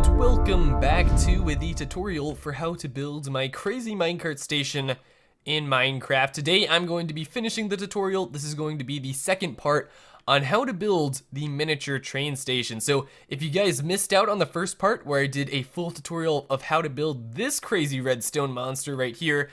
and welcome back to the tutorial for how to build my crazy minecart station in Minecraft. Today I'm going to be finishing the tutorial. This is going to be the second part on how to build the miniature train station. So if you guys missed out on the first part where I did a full tutorial of how to build this crazy redstone monster right here,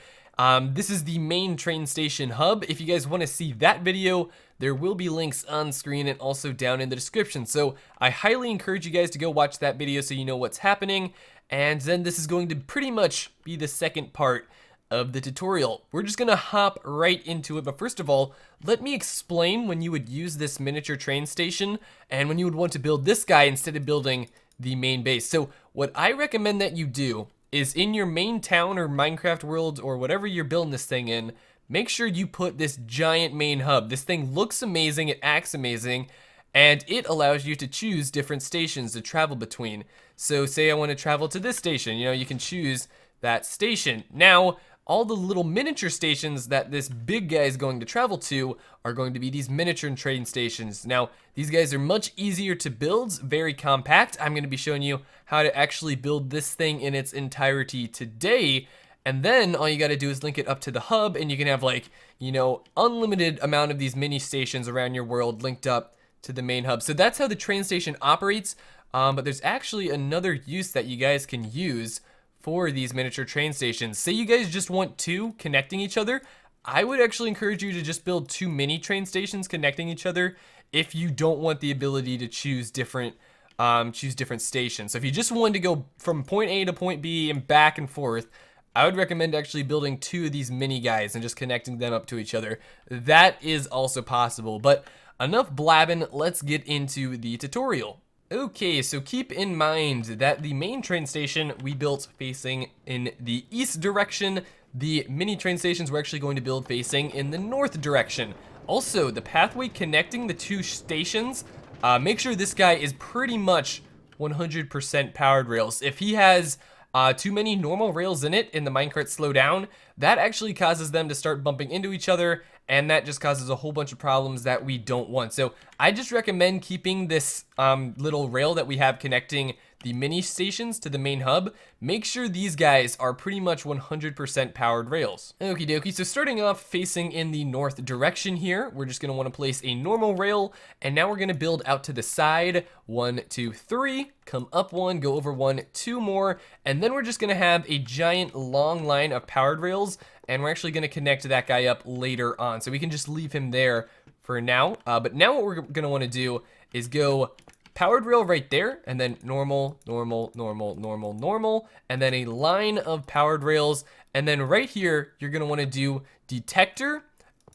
this is the main train station hub. If you guys want to see that video, there will be links on screen and also down in the description. So I highly encourage you guys to go watch that video so you know what's happening. And then this is going to pretty much be the second part of the tutorial. We're just gonna hop right into it, but first of all, let me explain when you would use this miniature train station and when you would want to build this guy instead of building the main base. So what I recommend that you do is in your main town or Minecraft world or whatever you're building this thing in, make sure you put this giant main hub. This thing looks amazing, it acts amazing, and it allows you to choose different stations to travel between. So say I want to travel to this station, you can choose that station. Now, all the little miniature stations that this big guy is going to travel to are going to be these miniature train stations. Now, these guys are much easier to build, very compact. I'm going to be showing you how to actually build this thing in its entirety today. And then all you got to do is link it up to the hub and you can have unlimited amount of these mini stations around your world linked up to the main hub. So that's how the train station operates. But there's actually another use that you guys can use for these miniature train stations. Say you guys just want two connecting each other, I would actually encourage you to just build two mini train stations connecting each other if you don't want the ability to choose different stations. So if you just wanted to go from point A to point B and back and forth, I would recommend actually building two of these mini guys and just connecting them up to each other. That is also possible, but enough blabbing, let's get into the tutorial. Okay, so keep in mind that the main train station we built facing in the east direction. The mini train stations we're actually going to build facing in the north direction. Also, the pathway connecting the two stations, make sure this guy is pretty much 100% powered rails. If he has too many normal rails in it in the minecart slowdown, that actually causes them to start bumping into each other, and that just causes a whole bunch of problems that we don't want. So I just recommend keeping this little rail that we have connecting the mini stations to the main hub. Make sure these guys are pretty much 100% powered rails. Okie dokie, so starting off facing in the north direction here, we're just gonna wanna place a normal rail, and now we're gonna build out to the side. 1, 2, 3, come up one, go over one, two more, and then we're just gonna have a giant long line of powered rails, and we're actually gonna connect that guy up later on. So we can just leave him there for now. But now what we're gonna wanna do is go powered rail right there, and then normal, normal, normal, normal, normal, and then a line of powered rails. And then right here, you're gonna wanna do detector,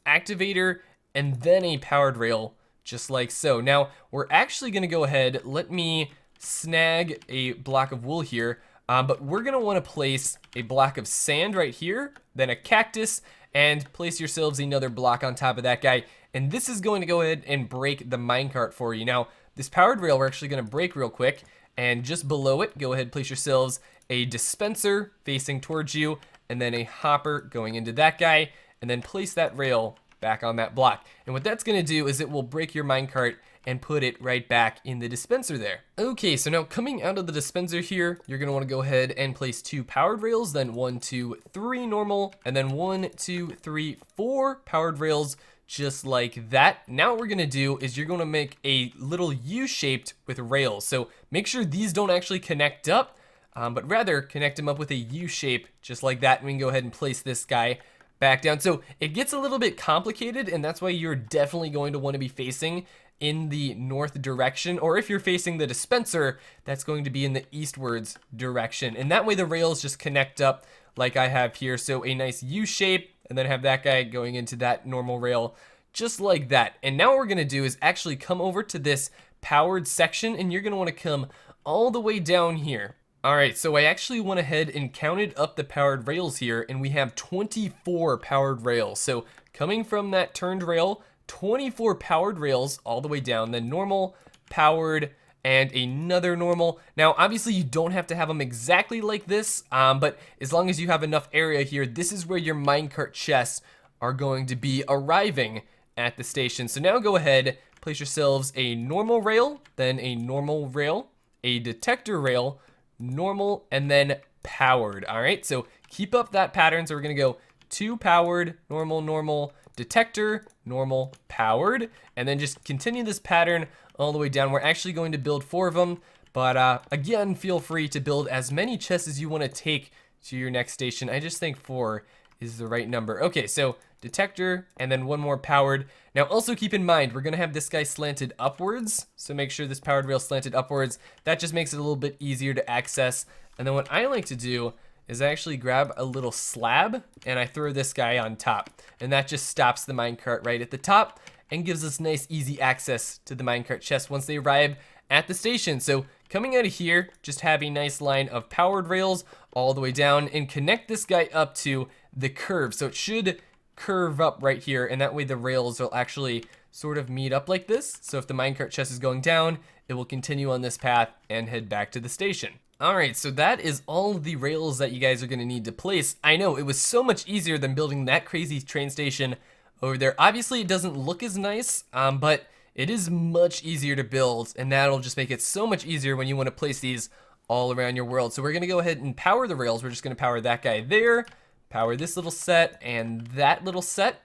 activator, and then a powered rail, just like so. Now, we're actually gonna go ahead, let me snag a block of wool here, but we're gonna wanna place a block of sand right here, then a cactus, and place yourselves another block on top of that guy. And this is going to go ahead and break the minecart for you. Now, this powered rail we're actually gonna break real quick, and just below it, go ahead, place yourselves a dispenser facing towards you, and then a hopper going into that guy, and then place that rail back on that block. And what that's gonna do is it will break your minecart and put it right back in the dispenser there. Okay, so now coming out of the dispenser here, you're gonna wanna go ahead and place two powered rails, then 1, 2, 3 normal, and then 1, 2, 3, 4 powered rails, just like that. Now what we're gonna do is you're gonna make a little U-shaped with rails. So make sure these don't actually connect up, but rather connect them up with a U-shape, just like that. And we can go ahead and place this guy back down. So it gets a little bit complicated, and that's why you're definitely going to wanna be facing in the north direction, or if you're facing the dispenser, that's going to be in the eastwards direction. And that way the rails just connect up like I have here. So a nice U shape, and then have that guy going into that normal rail, just like that. And now what we're gonna do is actually come over to this powered section, and you're gonna wanna come all the way down here. All right, so I actually went ahead and counted up the powered rails here, and we have 24 powered rails. So coming from that turned rail, 24 powered rails all the way down, then normal, powered, and another normal. Now, obviously you don't have to have them exactly like this, but as long as you have enough area here, this is where your minecart chests are going to be arriving at the station. So now go ahead, place yourselves a normal rail, then a normal rail, a detector rail, normal, and then powered. All right, so keep up that pattern. So we're gonna go 2 powered, normal, normal, detector, normal, powered, and then just continue this pattern all the way down. We're actually going to build 4 of them, but again, feel free to build as many chests as you want to take to your next station. I just think 4 is the right number. Okay, so detector, and then 1 more powered. Now also keep in mind, we're gonna have this guy slanted upwards, so make sure this powered rail slanted upwards. That just makes it a little bit easier to access. And then what I like to do is I actually grab a little slab and I throw this guy on top, and that just stops the minecart right at the top and gives us nice easy access to the minecart chest once they arrive at the station. So coming out of here, just have a nice line of powered rails all the way down and connect this guy up to the curve. So it should curve up right here, and that way the rails will actually sort of meet up like this. So if the minecart chest is going down, it will continue on this path and head back to the station. Alright, so that is all of the rails that you guys are going to need to place. I know, it was so much easier than building that crazy train station over there. Obviously, it doesn't look as nice, but it is much easier to build, and that'll just make it so much easier when you want to place these all around your world. So we're going to go ahead and power the rails. We're just going to power that guy there, power this little set, and that little set,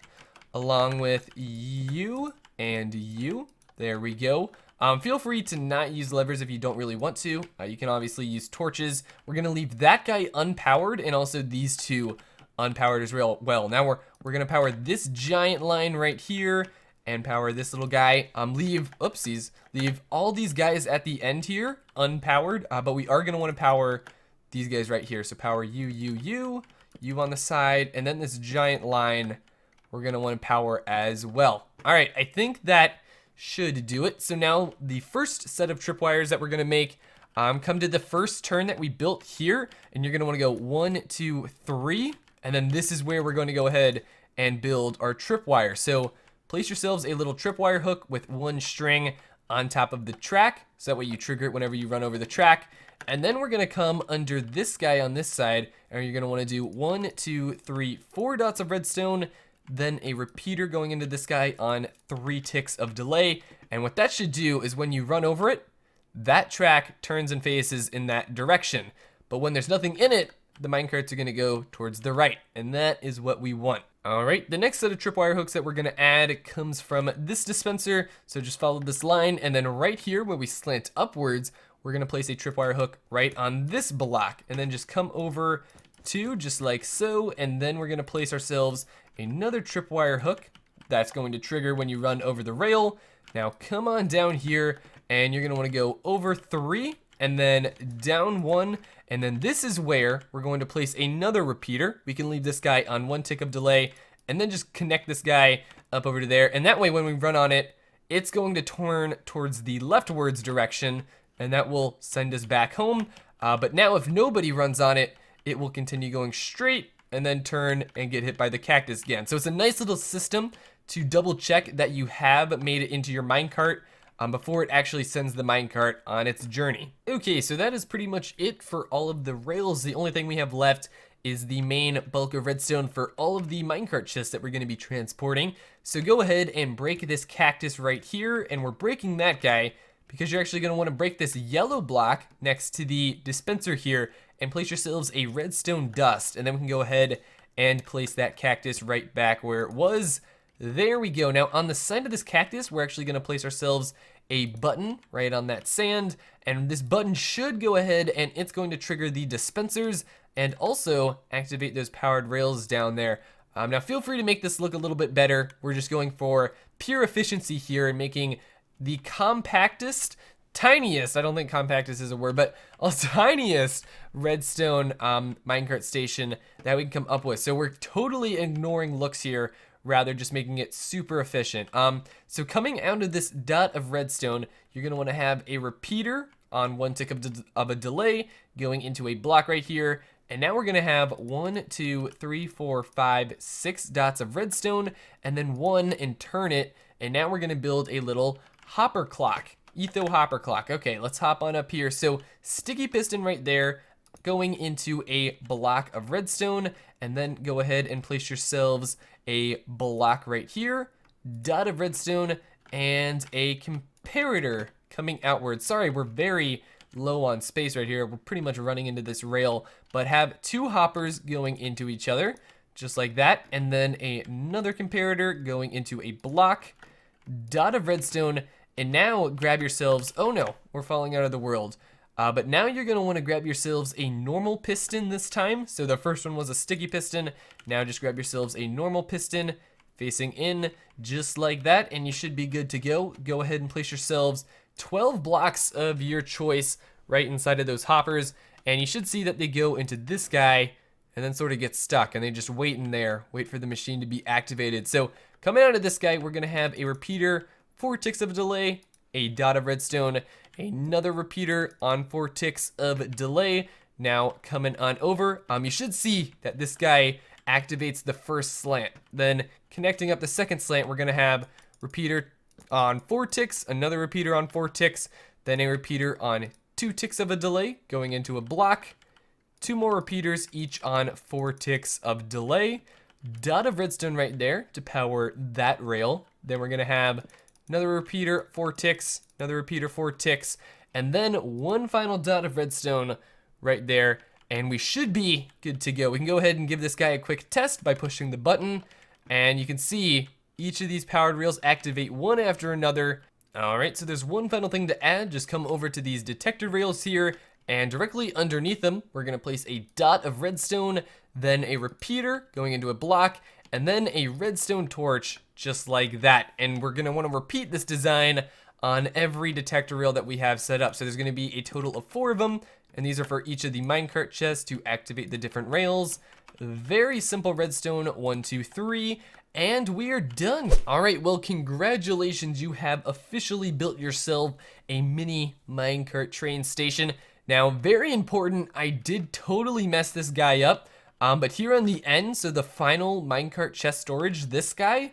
along with you and you. There we go. Feel free to not use levers if you don't really want to. You can obviously use torches. We're gonna leave that guy unpowered and also these 2 unpowered as well. Now we're gonna power this giant line right here and power this little guy. Leave all these guys at the end here unpowered, but we are gonna want to power these guys right here. So power you on the side, and then this giant line we're gonna want to power as well. All right, I think that should do it. So now the first set of tripwires that we're gonna make come to the first turn that we built here, and you're gonna want to go 1, 2, 3, and then this is where we're going to go ahead and build our tripwire. So place yourselves a little tripwire hook with 1 string on top of the track, so that way you trigger it whenever you run over the track. And then we're gonna come under this guy on this side, and you're gonna want to do 1, 2, 3, 4 dots of redstone, then a repeater going into this guy on 3 ticks of delay. And what that should do is when you run over it, that track turns and faces in that direction. But when there's nothing in it, the minecarts are gonna go towards the right, and that is what we want. All right, the next set of tripwire hooks that we're gonna add comes from this dispenser. So just follow this line, and then right here where we slant upwards, we're gonna place a tripwire hook right on this block, and then just come over 2, just like so, and then we're gonna place ourselves another tripwire hook that's going to trigger when you run over the rail. Now come on down here, and you're gonna wanna go over 3, and then down 1, and then this is where we're going to place another repeater. We can leave this guy on 1 tick of delay, and then just connect this guy up over to there, and that way when we run on it, it's going to turn towards the leftwards direction, and that will send us back home. But now if nobody runs on it, it will continue going straight and then turn and get hit by the cactus again. So it's a nice little system to double check that you have made it into your minecart before it actually sends the minecart on its journey. Okay, so that is pretty much it for all of the rails. The only thing we have left is the main bulk of redstone for all of the minecart chests that we're gonna be transporting. So go ahead and break this cactus right here, and we're breaking that guy because you're actually gonna wanna break this yellow block next to the dispenser here and place yourselves a redstone dust, and then we can go ahead and place that cactus right back where it was. There we go. Now on the side of this cactus, we're actually gonna place ourselves a button right on that sand, and this button should go ahead and it's going to trigger the dispensers and also activate those powered rails down there. Now feel free to make this look a little bit better. We're just going for pure efficiency here and making the compactest, tiniest, I don't think compactest is a word, but tiniest redstone minecart station that we can come up with. So we're totally ignoring looks here, rather just making it super efficient. So coming out of this dot of redstone, you're gonna wanna have a repeater on 1 tick of a delay going into a block right here. And now we're gonna have 1, 2, 3, 4, 5, 6 dots of redstone, and then 1 and turn it. And now we're gonna build a little hopper clock, etho hopper clock. Okay, let's hop on up here. So sticky piston right there, going into a block of redstone, and then go ahead and place yourselves a block right here, dot of redstone, and a comparator coming outward. Sorry, we're very low on space right here. We're pretty much running into this rail, but have 2 hoppers going into each other, just like that. And then another comparator going into a block, dot of redstone, and now grab yourselves, oh no, we're falling out of the world. But now you're gonna wanna grab yourselves a normal piston this time. So the first one was a sticky piston. Now just grab yourselves a normal piston facing in just like that, and you should be good to go. Go ahead and place yourselves 12 blocks of your choice right inside of those hoppers, and you should see that they go into this guy and then sort of get stuck, and they just wait in there, wait for the machine to be activated. So coming out of this guy, we're gonna have a repeater, 4 ticks of delay, a dot of redstone, another repeater on 4 ticks of delay. Now coming on over, you should see that this guy activates the first slant. Then connecting up the second slant, we're gonna have repeater on 4 ticks, another repeater on 4 ticks, then a repeater on 2 ticks of a delay going into a block, 2 more repeaters each on 4 ticks of delay, dot of redstone right there to power that rail. Then we're gonna have another repeater, 4 ticks, another repeater, 4 ticks, and then one final dot of redstone right there, and we should be good to go. We can go ahead and give this guy a quick test by pushing the button, and you can see each of these powered rails activate one after another. All right, so there's one final thing to add. Just come over to these detector rails here, and directly underneath them, we're gonna place a dot of redstone, then a repeater going into a block, and then a redstone torch, just like that. And we're gonna wanna repeat this design on every detector rail that we have set up. So there's gonna be a total of 4 of them, and these are for each of the minecart chests to activate the different rails. Very simple redstone, 1, 2, 3, and we are done. All right, well, congratulations, you have officially built yourself a mini minecart train station. Now, very important, I did totally mess this guy up, but here on the end, so the final minecart chest storage, this guy,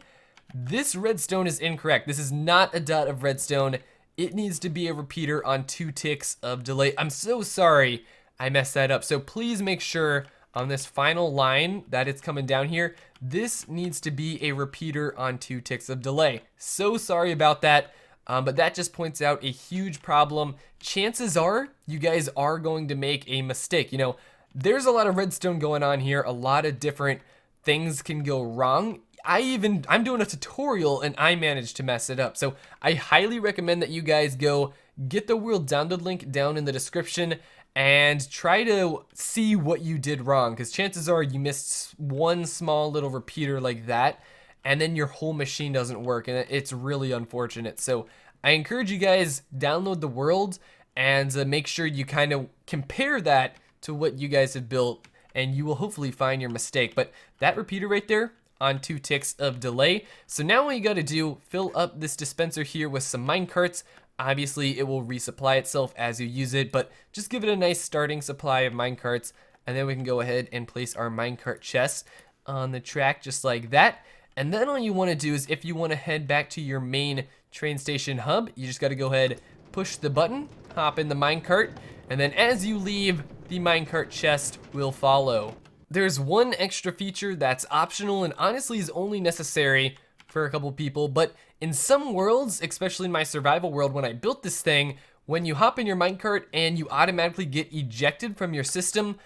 this redstone is incorrect. This is not a dot of redstone. It needs to be a repeater on 2 ticks of delay. I'm so sorry I messed that up. So please make sure on this final line that it's coming down here, this needs to be a repeater on 2 ticks of delay. So sorry about that, but that just points out a huge problem. Chances are you guys are going to make a mistake. You know, there's a lot of redstone going on here. A lot of different things can go wrong. I'm doing a tutorial and I managed to mess it up. So I highly recommend that you guys go get the world download link down in the description and try to see what you did wrong, because chances are you missed one small little repeater like that and then your whole machine doesn't work, and it's really unfortunate. So I encourage you guys, download the world and make sure you kind of compare that to what you guys have built, and you will hopefully find your mistake. But that repeater right there on 2 ticks of delay. So now what you got to do, fill up this dispenser here with some minecarts. Obviously it will resupply itself as you use it, but just give it a nice starting supply of minecarts, and then we can go ahead and place our minecart chest on the track just like that. And then all you want to do is, if you want to head back to your main train station hub, you just got to go ahead, push the button, hop in the minecart, and then as you leave, the minecart chest will follow. There's one extra feature that's optional and honestly is only necessary for a couple people, but in some worlds, especially in my survival world, when I built this thing, when you hop in your minecart and you automatically get ejected from your system,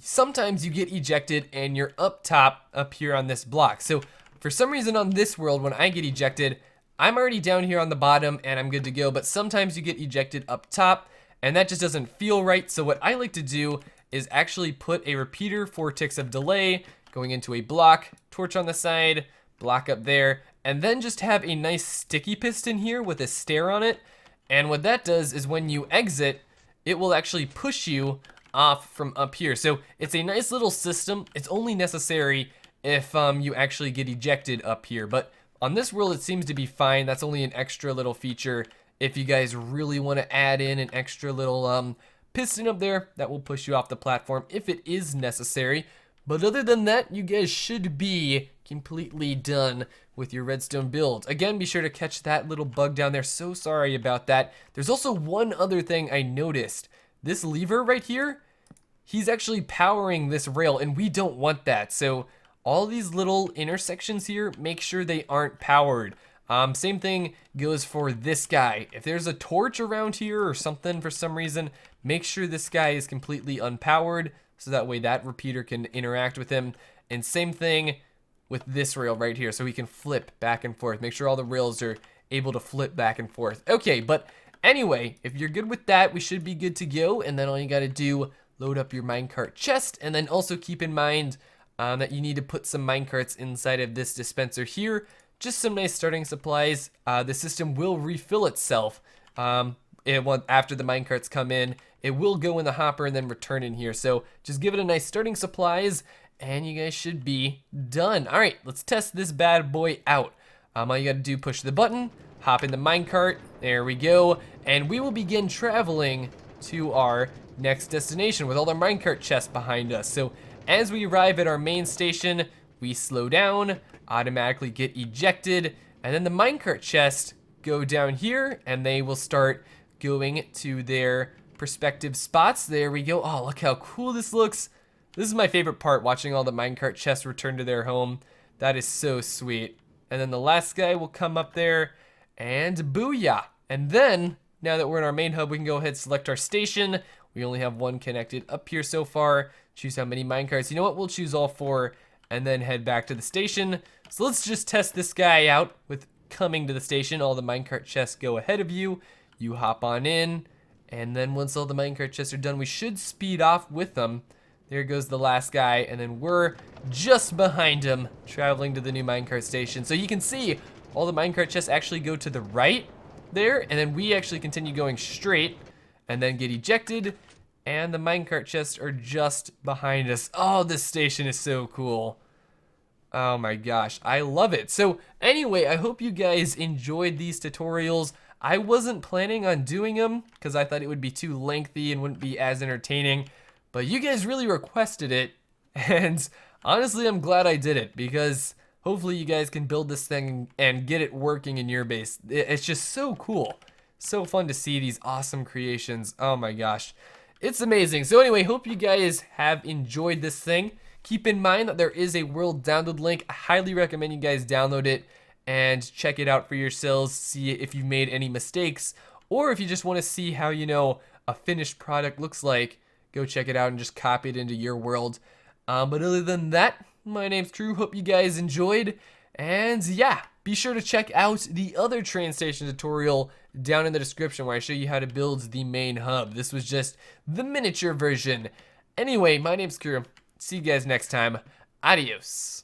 sometimes you get ejected and you're up top up here on this block. So for some reason on this world, when I get ejected, I'm already down here on the bottom and I'm good to go, but sometimes you get ejected up top and that just doesn't feel right. So what I like to do is actually put a repeater, 4 ticks of delay, going into a block, torch on the side, block up there, and then just have a nice sticky piston here with a stair on it. And what that does is when you exit, it will actually push you off from up here. So it's a nice little system. It's only necessary if you actually get ejected up here. But on this world, it seems to be fine. That's only an extra little feature. If you guys really want to add in an extra little piston up there, that will push you off the platform if it is necessary. But other than that, you guys should be completely done with your redstone build. Again, be sure to catch that little bug down there. So sorry about that. There's also one other thing I noticed. This lever right here, he's actually powering this rail, and we don't want that. So all these little intersections here, make sure they aren't powered. Same thing goes for this guy. If there's a torch around here or something for some reason, make sure this guy is completely unpowered so that way that repeater can interact with him. And same thing with this rail right here, so we can flip back and forth. Make sure all the rails are able to flip back and forth. Okay, but anyway, if you're good with that, we should be good to go. And then all you gotta do, load up your minecart chest, and then also keep in mind that you need to put some minecarts inside of this dispenser here. Just some nice starting supplies. The system will refill itself after the minecarts come in. It will go in the hopper and then return in here. So just give it a nice starting supplies, and you guys should be done. All right, let's test this bad boy out. All you gotta do, push the button, hop in the minecart. There we go, and we will begin traveling to our next destination with all the minecart chests behind us. So as we arrive at our main station, we slow down, automatically get ejected, and then the minecart chests go down here, and they will start going to their respective spots. There we go. Oh, look how cool this looks. This is my favorite part, watching all the minecart chests return to their home. That is so sweet. And then the last guy will come up there, and booyah. And then, now that we're in our main hub, we can go ahead and select our station. We only have one connected up here so far. Choose how many minecarts. You know what? We'll choose all 4 and then head back to the station. So let's just test this guy out with coming to the station. All the minecart chests go ahead of you. You hop on in, and then once all the minecart chests are done, we should speed off with them. There goes the last guy, and then we're just behind him, traveling to the new minecart station. So you can see all the minecart chests actually go to the right there, and then we actually continue going straight and then get ejected, and the minecart chests are just behind us. Oh, this station is so cool. Oh my gosh, I love it. So anyway, I hope you guys enjoyed these tutorials. I wasn't planning on doing them because I thought it would be too lengthy and wouldn't be as entertaining, but you guys really requested it, and honestly, I'm glad I did it because hopefully you guys can build this thing and get it working in your base. It's just so cool. So fun to see these awesome creations. Oh my gosh. It's amazing. So anyway, hope you guys have enjoyed this thing. Keep in mind that there is a world download link. I highly recommend you guys download it and check it out for yourselves. See if you've made any mistakes, or if you just want to see how, you know, a finished product looks like, go check it out and just copy it into your world. But other than that, my name's Drew. Hope you guys enjoyed. And yeah, be sure to check out the other train station tutorial down in the description where I show you how to build the main hub. This was just the miniature version. Anyway, my name's Drew. See you guys next time. Adios.